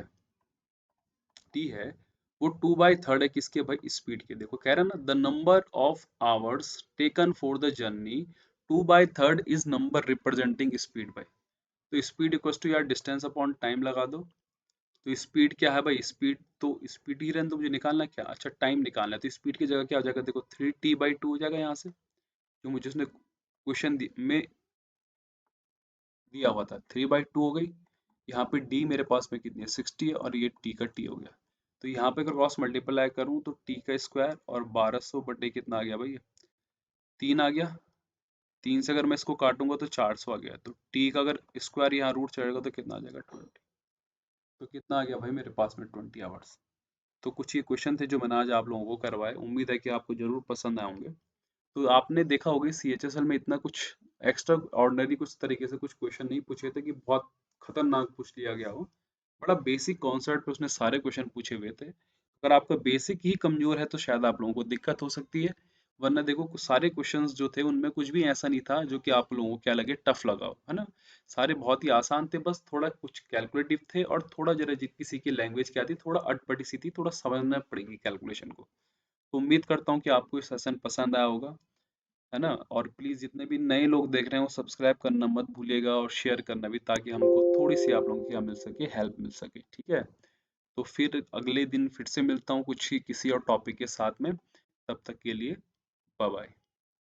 वो 2/3 है किसके भाई, स्पीड के। देखो कह रहा है ना, the number of hours taken for the journey 2/3 is number representing speed भाई। तो स्पीड इक्वल टू यार डिस्टेंस अपॉन टाइम लगा दो। तो स्पीड क्या है भाई, स्पीड तो स्पीड ही रहने, तो मुझे निकालना क्या, अच्छा टाइम निकालना है, तो स्पीड की जगह क्या हो जाएगा, देखो 3t/2 हो जाएगा यहाँ से, जो मुझे उसने क्वेश्चन में दिया हुआ था, 3/2 हो गई। यहाँ पे डी मेरे पास में कितनी है 60 है, और ये टी का टी हो गया। तो यहाँ पे अगर क्रॉस मल्टीप्लाई करूँ तो टी का स्क्वायर, और 1200 कितना आ गया भाई, 3 आ गया। 3 से अगर मैं इसको काटूंगा तो 400 आ गया, तो टी का अगर स्क्वायर यहाँ रूट चढ़ेगा तो कितना आ जाएगा 20। तो कितना आ गया भाई मेरे पास में 20 आवर्स। तो कुछ ये क्वेश्चन थे जो मैंने आज आप लोगों को करवाए, उम्मीद है कि आपको जरूर पसंद आए होंगे। तो आपने देखा होगा सीएचएसएल में इतना कुछ एक्स्ट्रा ऑर्डिनरी कुछ तरीके से कुछ क्वेश्चन नहीं पूछे थे कि बहुत खतरनाक पूछ लिया गया हो। बड़ा बेसिक कॉन्सेप्ट पे उसने सारे क्वेश्चन पूछे हुए थे। अगर आपका बेसिक ही कमजोर है तो शायद आप लोगों को दिक्कत हो सकती है, वरना देखो सारे क्वेश्चंस जो थे उनमें कुछ भी ऐसा नहीं था जो कि आप लोगों को क्या लगे टफ लगा हो, है ना। सारे बहुत ही आसान थे, बस थोड़ा कुछ कैलकुलेटिव थे और थोड़ा जरा किसी की लैंग्वेज क्या थी थोड़ा अटपटी सी थी, थोड़ा समझना पड़ेगी कैलकुलेशन को। तो उम्मीद करता हूँ कि आपको ये सेशन पसंद आया होगा, है ना। और प्लीज़ जितने भी नए लोग देख रहे हो सब्सक्राइब करना मत भूलिएगा और शेयर करना भी, ताकि हमको थोड़ी सी आप लोगों की क्या मिल सके, हेल्प मिल सके, ठीक है। तो फिर अगले दिन फिर से मिलता हूँ कुछ ही किसी और टॉपिक के साथ में, तब तक के लिए बाय बाय।